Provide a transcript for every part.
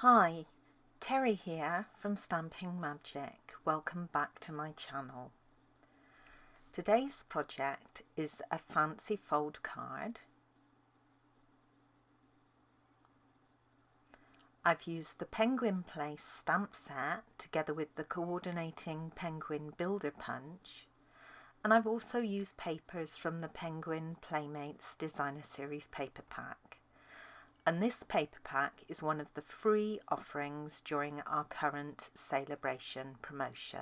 Hi, Teri here from Stamping Magic. Welcome back to my channel. Today's project is a fancy fold card. I've used the Penguin Place stamp set together with the coordinating Penguin Builder Punch, and I've also used papers from the Penguin Playmates Designer Series paper pack. And this paper pack is one of the free offerings during our current celebration promotion.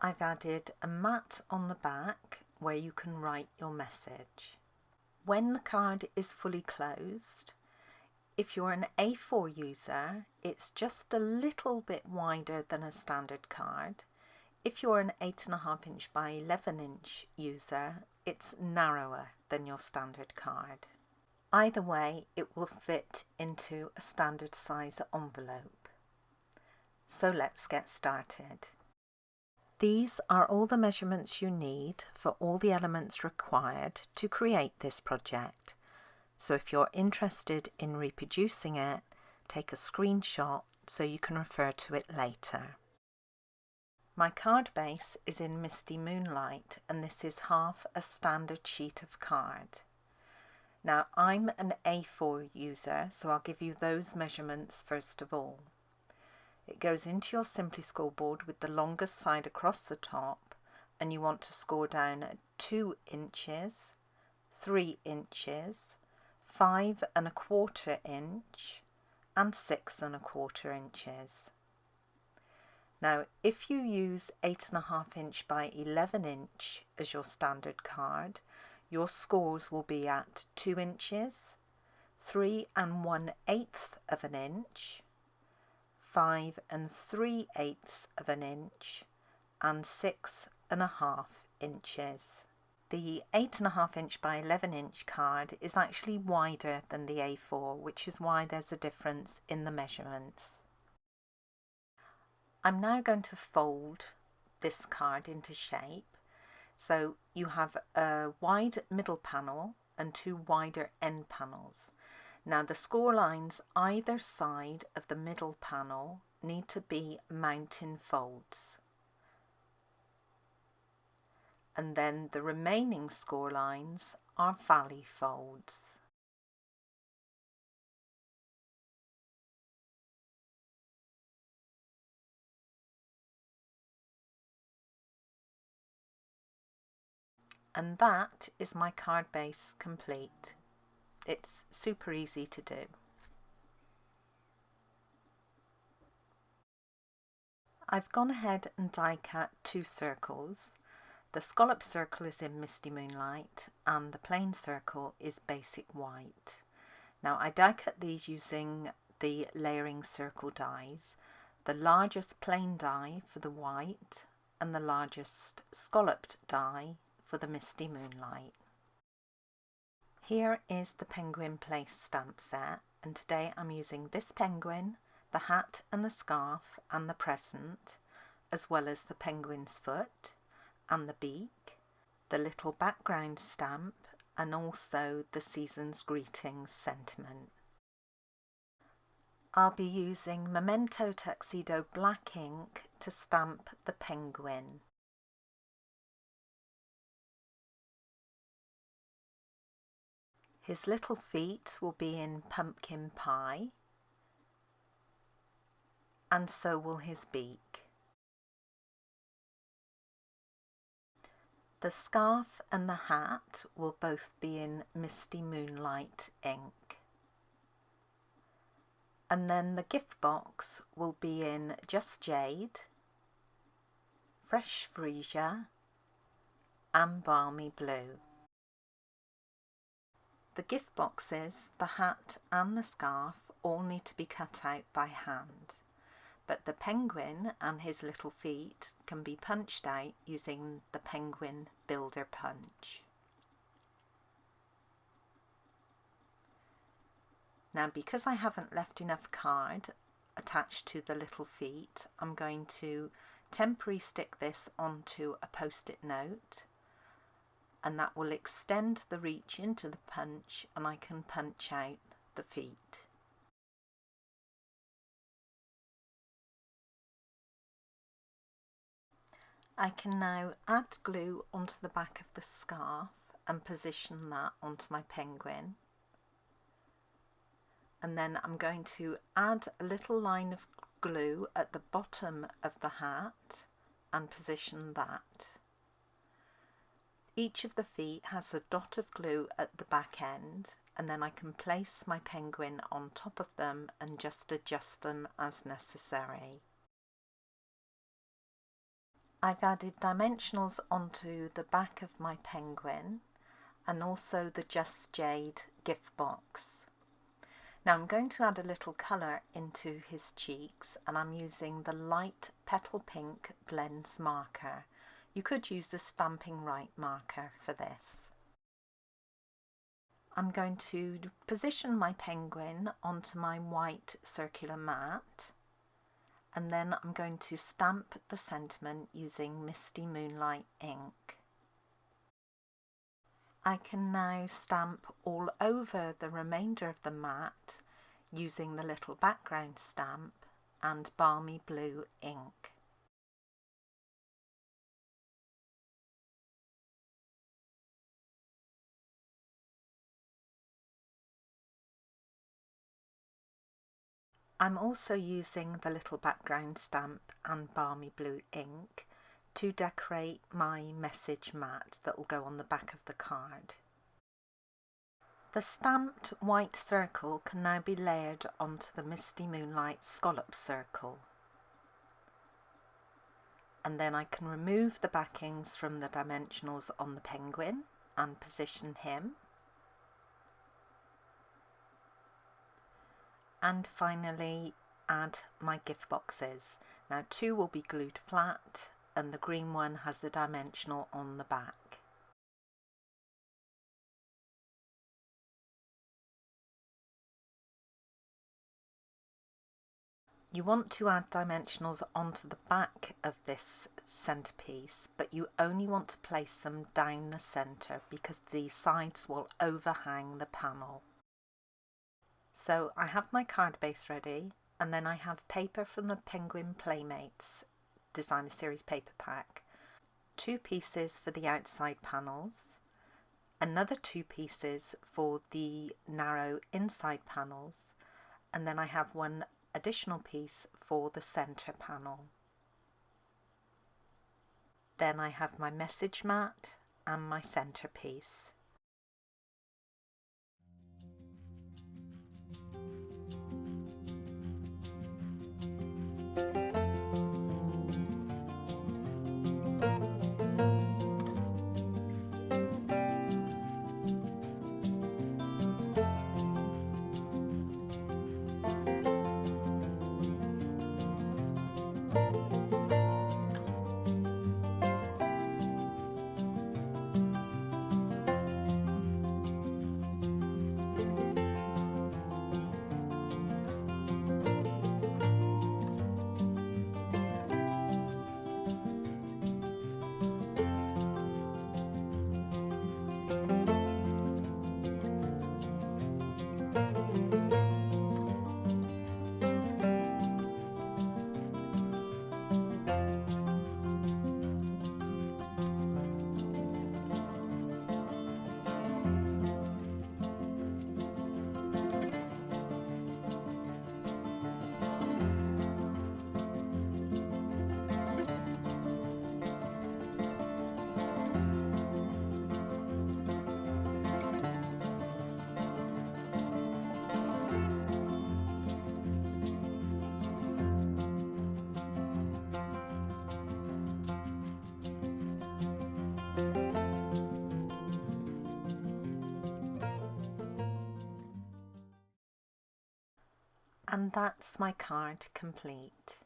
I've added a mat on the back where you can write your message. When the card is fully closed, if you're an A4 user, it's just a little bit wider than a standard card. If you're an 8.5 inch by 11 inch user, it's narrower than your standard card. Either way, it will fit into a standard size envelope. So let's get started. These are all the measurements you need for all the elements required to create this project. So if you're interested in reproducing it, take a screenshot so you can refer to it later. My card base is in Misty Moonlight, and this is half a standard sheet of card. Now I'm an A4 user, so I'll give you those measurements first of all. It goes into your Simply scoreboard with the longest side across the top, and you want to score down at 2 inches, 3 inches, 5.25 inch and 6.25 inches. Now if you use 8.5 inch by 11 inch as your standard card, your scores will be at 2 inches, 3 1/8 of an inch, 5 3/8 of an inch, and 6.5 inches. The 8.5 inch by 11 inch card is actually wider than the A4, which is why there's a difference in the measurements. I'm now going to fold this card into shape. So you have a wide middle panel and 2 wider end panels. Now the score lines either side of the middle panel need to be mountain folds. And then the remaining score lines are valley folds. And that is my card base complete. It's super easy to do. I've gone ahead and die cut 2 circles. The scallop circle is in Misty Moonlight and the plain circle is basic white. Now I die cut these using the layering circle dies, the largest plain die for the white and the largest scalloped die for the Misty Moonlight. Here is the Penguin Place stamp set, and today I'm using this penguin, the hat and the scarf and the present, as well as the penguin's foot and the beak, the little background stamp, and also the season's greetings sentiment. I'll be using Memento Tuxedo black ink to stamp the penguin. His little feet will be in pumpkin pie, and so will his beak. The scarf and the hat will both be in Misty Moonlight ink. And then the gift box will be in Just Jade, Fresh Freesia, and Balmy Blue. The gift boxes, the hat and the scarf all need to be cut out by hand, but the penguin and his little feet can be punched out using the Penguin Builder Punch. Now because I haven't left enough card attached to the little feet, I'm going to temporarily stick this onto a post-it note, and that will extend the reach into the punch and I can punch out the feet. I can now add glue onto the back of the scarf and position that onto my penguin. And then I'm going to add a little line of glue at the bottom of the hat and position that. Each of the feet has a dot of glue at the back end, and then I can place my penguin on top of them and just adjust them as necessary. I've added dimensionals onto the back of my penguin and also the Just Jade gift box. Now I'm going to add a little colour into his cheeks, and I'm using the light Petal Pink Blends marker. You could use the Stampin' Right marker for this. I'm going to position my penguin onto my white circular mat, and then I'm going to stamp the sentiment using Misty Moonlight ink. I can now stamp all over the remainder of the mat using the little background stamp and Balmy Blue ink. I'm also using the little background stamp and Balmy Blue ink to decorate my message mat that will go on the back of the card. The stamped white circle can now be layered onto the Misty Moonlight scallop circle. And then I can remove the backings from the dimensionals on the penguin and position him. And finally add my gift boxes. Now 2 will be glued flat and the green one has the dimensional on the back. You want to add dimensionals onto the back of this centerpiece, but you only want to place them down the center because the sides will overhang the panel. So I have my card base ready, and then I have paper from the Penguin Playmates Designer Series paper pack, 2 pieces for the outside panels, another 2 pieces for the narrow inside panels, and then I have 1 additional piece for the center panel. Then I have my message mat and my centerpiece. And that's my card complete.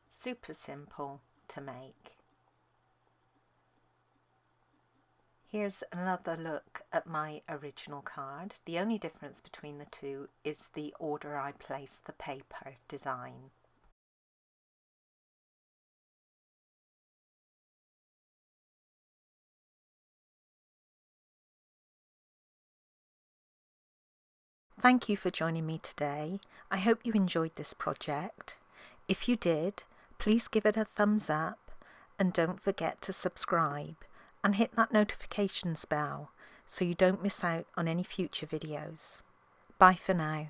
Super simple to make. Here's another look at my original card. The only difference between the two is the order I place the paper design. Thank you for joining me today. I hope you enjoyed this project. If you did, Please give it a thumbs up and don't forget to subscribe and hit that notifications bell so you don't miss out on any future videos. Bye for now.